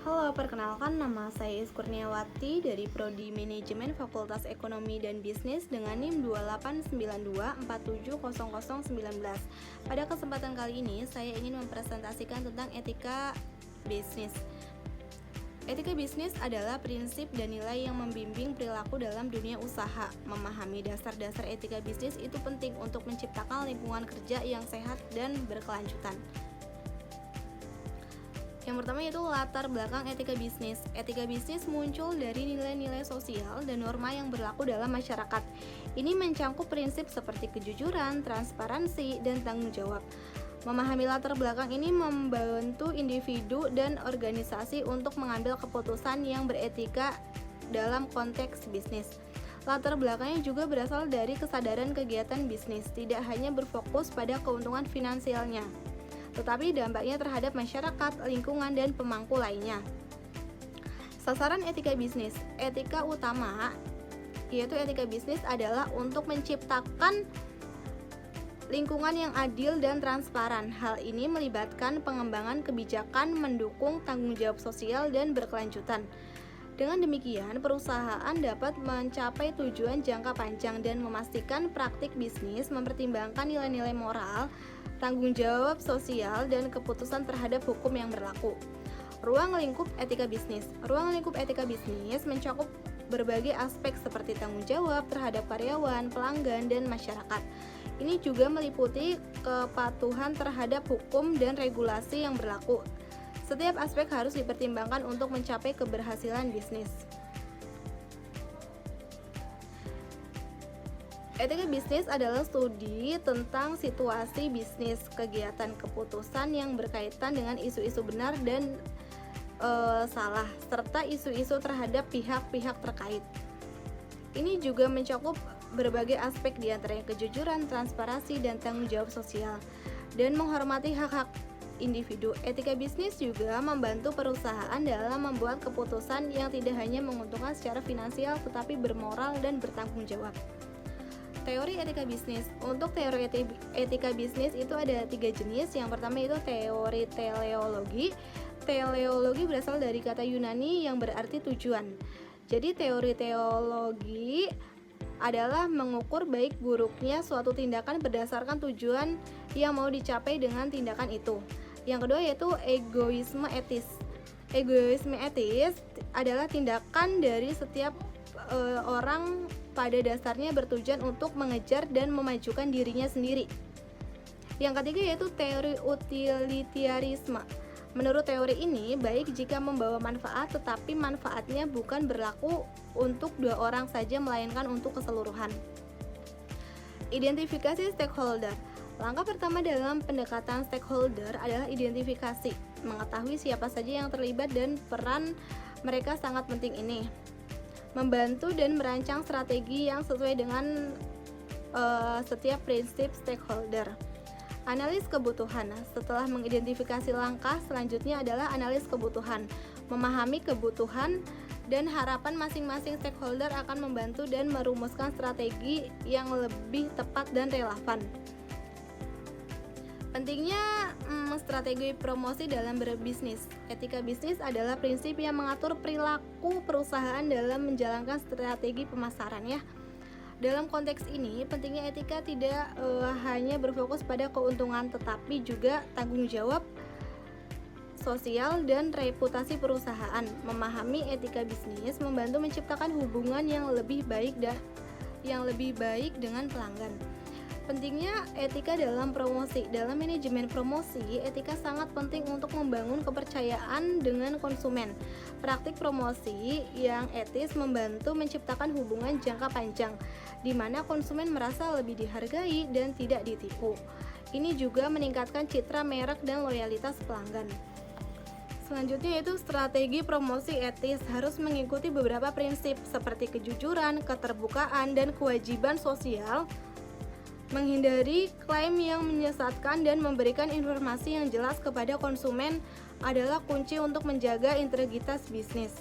Halo, perkenalkan nama saya Is Kurniawati dari Prodi Manajemen Fakultas Ekonomi dan Bisnis dengan NIM 2892470019. Pada kesempatan kali ini, saya ingin mempresentasikan tentang etika bisnis. Etika bisnis adalah prinsip dan nilai yang membimbing perilaku dalam dunia usaha. Memahami dasar-dasar etika bisnis itu penting untuk menciptakan lingkungan kerja yang sehat dan berkelanjutan. Yang pertama yaitu latar belakang etika bisnis. Etika bisnis muncul dari nilai-nilai sosial dan norma yang berlaku dalam masyarakat. Ini mencakup prinsip seperti kejujuran, transparansi, dan tanggung jawab. Memahami latar belakang ini membantu individu dan organisasi untuk mengambil keputusan yang beretika dalam konteks bisnis. Latar belakangnya juga berasal dari kesadaran kegiatan bisnis, tidak hanya berfokus pada keuntungan finansialnya, tetapi dampaknya terhadap masyarakat, lingkungan, dan pemangku lainnya. Sasaran etika bisnis. Etika utama yaitu etika bisnis adalah untuk menciptakan lingkungan yang adil dan transparan. Hal ini melibatkan pengembangan kebijakan, mendukung tanggung jawab sosial, dan berkelanjutan. Dengan demikian, perusahaan dapat mencapai tujuan jangka panjang dan memastikan praktik bisnis mempertimbangkan nilai-nilai moral, tanggung jawab sosial, dan keputusan terhadap hukum yang berlaku. Ruang lingkup etika bisnis. Ruang lingkup etika bisnis mencakup berbagai aspek seperti tanggung jawab terhadap karyawan, pelanggan, dan masyarakat. Ini juga meliputi kepatuhan terhadap hukum dan regulasi yang berlaku. Setiap aspek harus dipertimbangkan untuk mencapai keberhasilan bisnis. Etika bisnis adalah studi tentang situasi bisnis, kegiatan, keputusan yang berkaitan dengan isu-isu benar dan salah, serta isu-isu terhadap pihak-pihak terkait. Ini juga mencakup berbagai aspek diantaranya kejujuran, transparansi, dan tanggung jawab sosial, dan menghormati hak-hak individu. Etika bisnis juga membantu perusahaan dalam membuat keputusan yang tidak hanya menguntungkan secara finansial, tetapi bermoral dan bertanggung jawab. Teori etika bisnis. Untuk teori etika bisnis itu ada 3 jenis. Yang pertama itu teori teleologi. Teleologi berasal dari kata Yunani yang berarti tujuan. Jadi teori teologi adalah mengukur baik buruknya suatu tindakan berdasarkan tujuan yang mau dicapai dengan tindakan itu. Yang kedua yaitu egoisme etis. Egoisme etis adalah tindakan dari setiap orang pada dasarnya bertujuan untuk mengejar dan memajukan dirinya sendiri. Yang ketiga yaitu teori utilitarisme. Menurut teori ini, baik jika membawa manfaat, tetapi manfaatnya bukan berlaku untuk 2 orang saja, melainkan untuk keseluruhan. Identifikasi stakeholder. Langkah pertama dalam pendekatan stakeholder adalah identifikasi, mengetahui siapa saja yang terlibat dan peran mereka sangat penting ini. Membantu dan merancang strategi yang sesuai dengan setiap prinsip stakeholder. Analis kebutuhan. Setelah mengidentifikasi langkah selanjutnya adalah analis kebutuhan. Memahami kebutuhan dan harapan masing-masing stakeholder akan membantu dan merumuskan strategi yang lebih tepat dan relevan. Pentingnya strategi promosi dalam berbisnis. Etika bisnis adalah prinsip yang mengatur perilaku perusahaan dalam menjalankan strategi pemasaran ya. Dalam konteks ini, pentingnya etika tidak hanya berfokus pada keuntungan, tetapi juga tanggung jawab sosial dan reputasi perusahaan. Memahami etika bisnis membantu menciptakan hubungan yang lebih baik dengan pelanggan. Pentingnya etika dalam promosi. Dalam manajemen promosi, etika sangat penting untuk membangun kepercayaan dengan konsumen. Praktik promosi yang etis membantu menciptakan hubungan jangka panjang, di mana konsumen merasa lebih dihargai dan tidak ditipu. Ini juga meningkatkan citra merek dan loyalitas pelanggan. Selanjutnya yaitu strategi promosi etis harus mengikuti beberapa prinsip seperti kejujuran, keterbukaan, dan kewajiban sosial. Menghindari klaim yang menyesatkan dan memberikan informasi yang jelas kepada konsumen adalah kunci untuk menjaga integritas bisnis.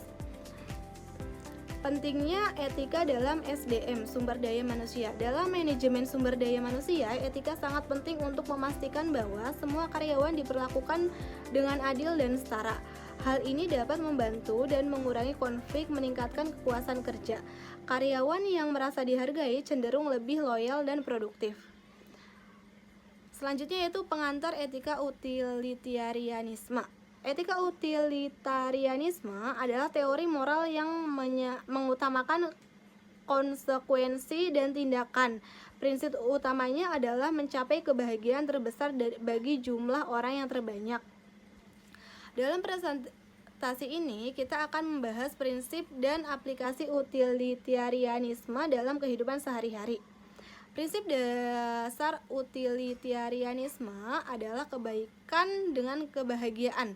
Pentingnya etika dalam SDM, sumber daya manusia. Dalam manajemen sumber daya manusia, etika sangat penting untuk memastikan bahwa semua karyawan diperlakukan dengan adil dan setara. Hal ini dapat membantu dan mengurangi konflik, meningkatkan kepuasan kerja. Karyawan yang merasa dihargai cenderung lebih loyal dan produktif. Selanjutnya yaitu pengantar etika utilitarianisme. Etika utilitarianisme adalah teori moral yang mengutamakan konsekuensi dan tindakan. Prinsip utamanya adalah mencapai kebahagiaan terbesar bagi jumlah orang yang terbanyak. Dalam presentasi ini, kita akan membahas prinsip dan aplikasi utilitarianisme dalam kehidupan sehari-hari. Prinsip dasar utilitarianisme adalah kebaikan dengan kebahagiaan.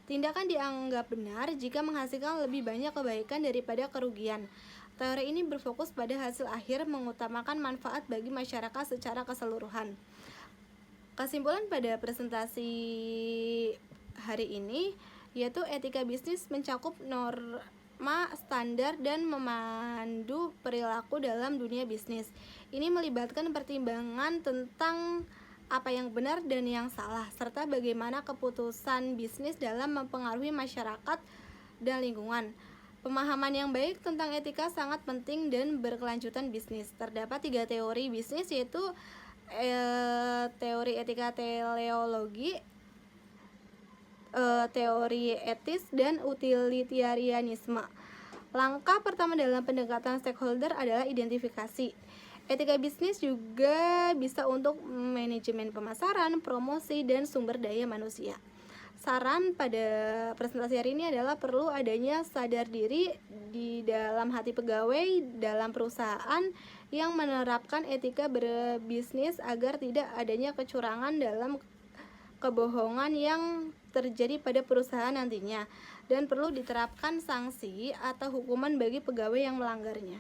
Tindakan dianggap benar jika menghasilkan lebih banyak kebaikan daripada kerugian. Teori ini berfokus pada hasil akhir, mengutamakan manfaat bagi masyarakat secara keseluruhan. Kesimpulan pada presentasi hari ini yaitu etika bisnis mencakup norma, standar, dan memandu perilaku dalam dunia bisnis. Ini melibatkan pertimbangan tentang apa yang benar dan yang salah, serta bagaimana keputusan bisnis dalam mempengaruhi masyarakat dan lingkungan. Pemahaman yang baik tentang etika sangat penting dan berkelanjutan bisnis. Terdapat 3 teori bisnis yaitu teori etika teleologi, teori etis, dan utilitarianisme. Langkah pertama dalam pendekatan stakeholder adalah identifikasi. Etika bisnis juga bisa untuk manajemen pemasaran, promosi, dan sumber daya manusia. Saran pada presentasi hari ini adalah perlu adanya sadar diri di dalam hati pegawai dalam perusahaan yang menerapkan etika berbisnis agar tidak adanya kecurangan dalam kebohongan yang terjadi pada perusahaan nantinya, dan perlu diterapkan sanksi atau hukuman bagi pegawai yang melanggarnya.